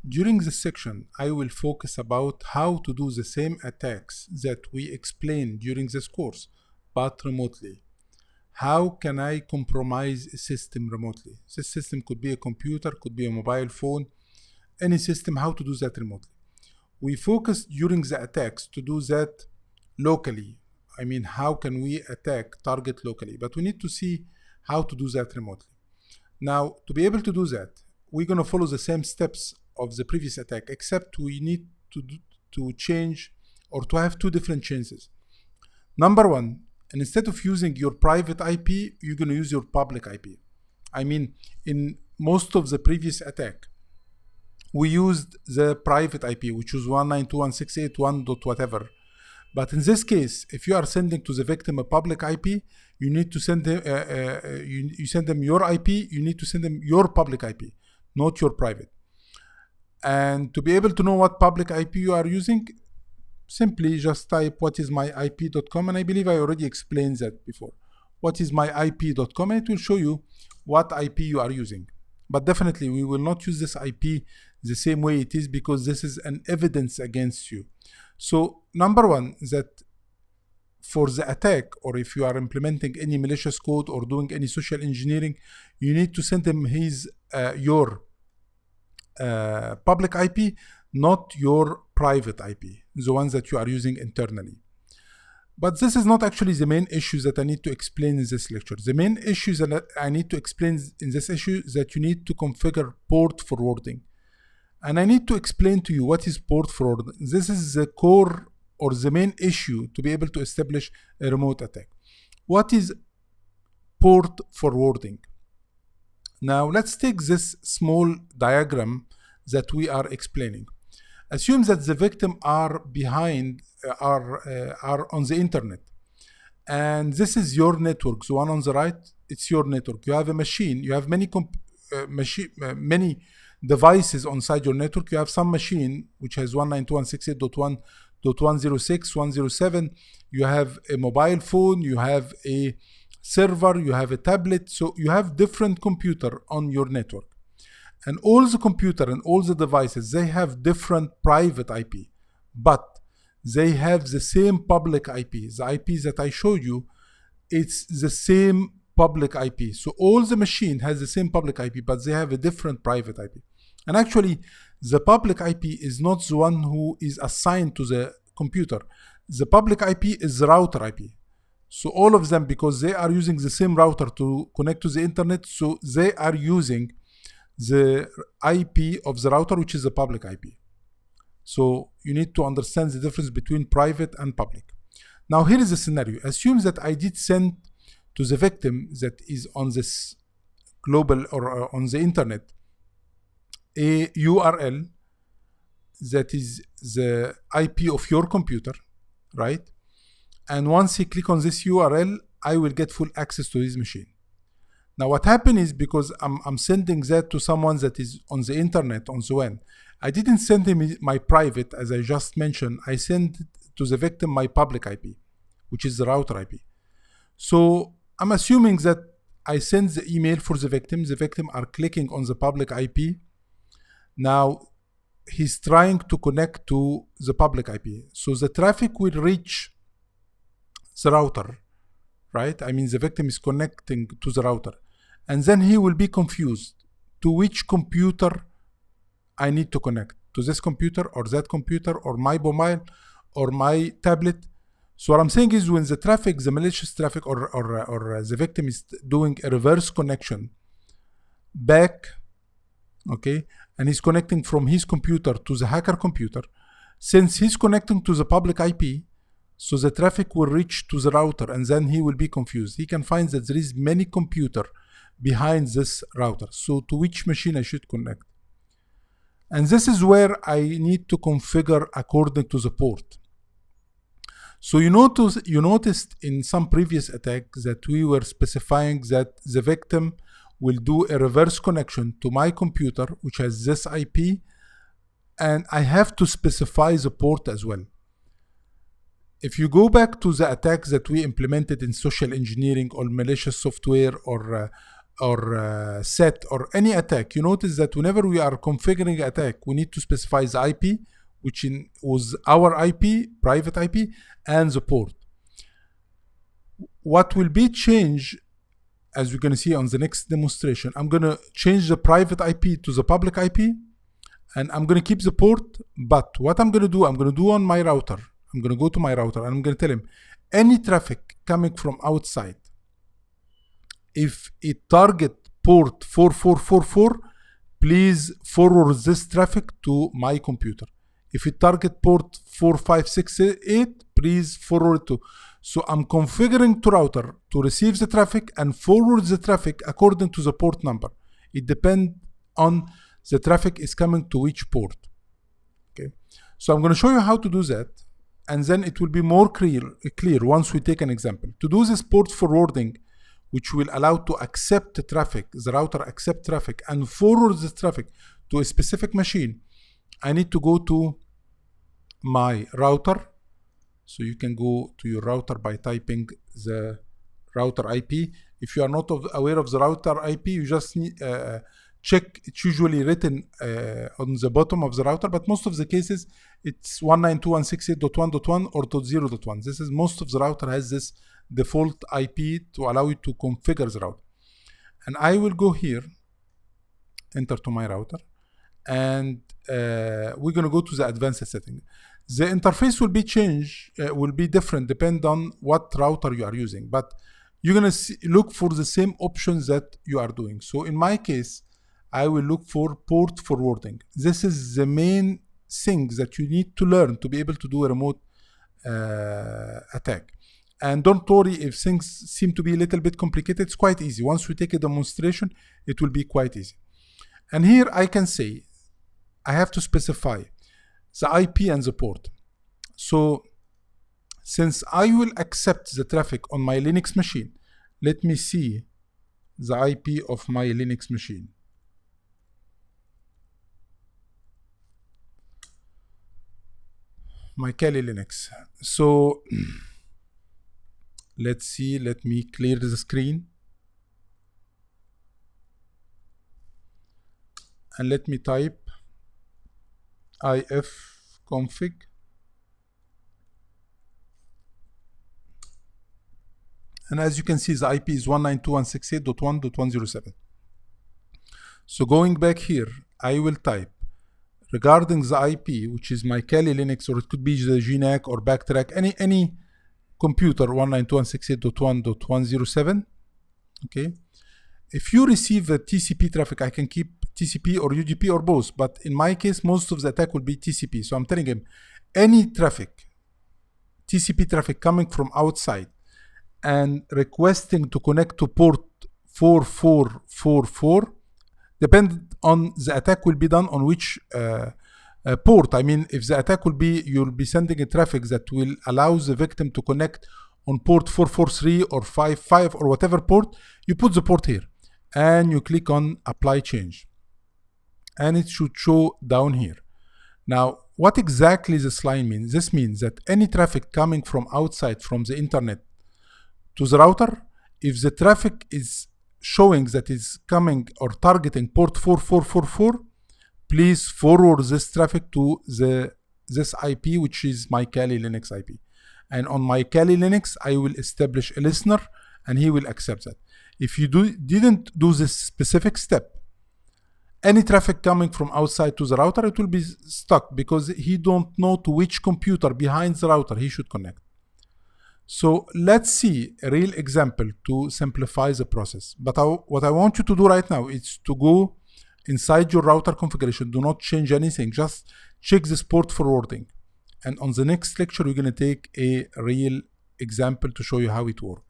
During this section, I will focus about how to do the same attacks that we explained during this course, but remotely. How can I compromise a system remotely? This system could be a computer, could be a mobile phone, any system, how to do that remotely. We focused during the attacks to do that locally. I mean, how can we attack target locally? But we need to see how to do that remotely. Now, to be able to do that, we're going to follow the same steps of the previous attack, except we need to change or to have two different chances. Number one, instead of using your private IP, you're going to use your public IP. I mean, in most of the previous attack, we used the private IP, which was 192.168.1. whatever. But in this case, if you are sending to the victim a public IP, you need to send them, you send them your IP, you need to send them your public IP, not your private. And to be able to know what public IP you are using, simply just type whatismyip.com, and I believe I already explained that before. Whatismyip.com, and it will show you what IP you are using. But definitely we will not use this IP the same way it is, because this is an evidence against you. So number one, that for the attack, or if you are implementing any malicious code or doing any social engineering, you need to send him your public IP, not your private IP, the ones that you are using internally. But this is not actually the main issue that I need to explain in this lecture. The main issue that I need to explain in this issue is that you need to configure port forwarding. And I need to explain to you what is port forwarding. This is the core or the main issue to be able to establish a remote attack. What is port forwarding? Now let's take this small diagram that we are explaining. Assume that the victim are behind, are on the internet, and this is your network. The one on the right, it's your network. You have a machine. You have many many devices inside your network. You have some machine which has 192.168.1.106, 107. You have a mobile phone. You have a server. You have a tablet. So you have different computer on your network. And all the computer and all the devices, they have different private IP, but they have the same public IP. The IP that I showed you, it's the same public IP. So all the machine has the same public IP, but they have a different private IP. And actually, the public IP is not the one who is assigned to the computer. The public IP is the router IP. So all of them, because they are using the same router to connect to the internet, so they are using the IP of the router, which is the public IP. So you need to understand the difference between private and public. Now here is the scenario. Assume that I did send to the victim that is on this global or on the internet a URL that is the IP of your computer, right? And once he click on this URL, I will get full access to his machine. Now what happened is, because I'm sending that to someone that is on the internet, on the WAN, I didn't send him my private, as I just mentioned. I sent to the victim my public IP, which is the router IP. So I'm assuming that I send the email for the victim. The victim are clicking on the public IP. Now he's trying to connect to the public IP. So the traffic will reach the router, right? I mean, the victim is connecting to the router. And then he will be confused to which computer I need to connect, to this computer or that computer or my mobile or my tablet. So what I'm saying is, when the traffic, the malicious traffic or the victim is doing a reverse connection back, okay, and he's connecting from his computer to the hacker computer, since he's connecting to the public IP, so the traffic will reach to the router, and then he will be confused. He can find that there is many computer behind this router. So to which machine I should connect? And this is where I need to configure according to the port. So you noticed in some previous attacks that we were specifying that the victim will do a reverse connection to my computer, which has this IP, and I have to specify the port as well. If you go back to the attacks that we implemented in social engineering or malicious software or set or any attack, you notice that whenever we are configuring attack, we need to specify the IP, which was our IP, private IP, and the port. What will be changed, as we're going to see on the next demonstration, I'm going to change the private IP to the public IP, and I'm going to keep the port. But what I'm going to do on my router, I'm going to go to my router and I'm going to tell him any traffic coming from outside, if it target port 4444, please forward this traffic to my computer. If it target port 4568, please forward to. So I'm configuring to router to receive the traffic and forward the traffic according to the port number. It depends on the traffic is coming to which port. Okay, so I'm going to show you how to do that, and then it will be more clear once we take an example. To do this port forwarding, which will allow to accept the traffic, the router accept traffic and forward the traffic to a specific machine, I need to go to my router. So you can go to your router by typing the router IP. If you are not aware of the router IP, you just need, check. It's usually written on the bottom of the router, but most of the cases it's 192.168.1.1 or .0.1. This is most of the router has this default IP to allow you to configure the router. And I will go here, enter to my router, and we're going to go to the advanced setting. The interface will be changed, will be different depending on what router you are using, but you're going to look for the same options that you are doing. So in my case, I will look for port forwarding. This is the main thing that you need to learn to be able to do a remote attack. And don't worry if things seem to be a little bit complicated, it's quite easy. Once we take a demonstration, it will be quite easy. And here I can say, I have to specify the IP and the port. So since I will accept the traffic on my Linux machine, let me see the IP of my Linux machine. My Kali Linux. So let's see, let me clear the screen. And let me type ifconfig. And as you can see, the IP is 192.168.1.107. So going back here, I will type regarding the IP, which is my Kali Linux, or it could be the GNAC or Backtrack, any computer 192.168.1.107. Okay. If you receive a TCP traffic, I can keep TCP or UDP or both, but in my case, most of the attack will be TCP. So I'm telling him any traffic, TCP traffic coming from outside and requesting to connect to port 4444, depend on the attack will be done on which port. I mean, if the attack will be, you'll be sending a traffic that will allow the victim to connect on port 443 or 55 or whatever port, you put the port here and you click on apply change. And it should show down here. Now, what exactly this line means? This means that any traffic coming from outside from the internet to the router, if the traffic is showing that is coming or targeting port 4444, please forward this traffic to this IP, which is my Kali Linux IP. And on my Kali Linux, I will establish a listener and he will accept that. If you didn't do this specific step, any traffic coming from outside to the router, it will be stuck because he don't know to which computer behind the router he should connect. So let's see a real example to simplify the process. But what I want you to do right now is to go inside your router configuration. Do not change anything. Just check this port forwarding. And on the next lecture, we're going to take a real example to show you how it works.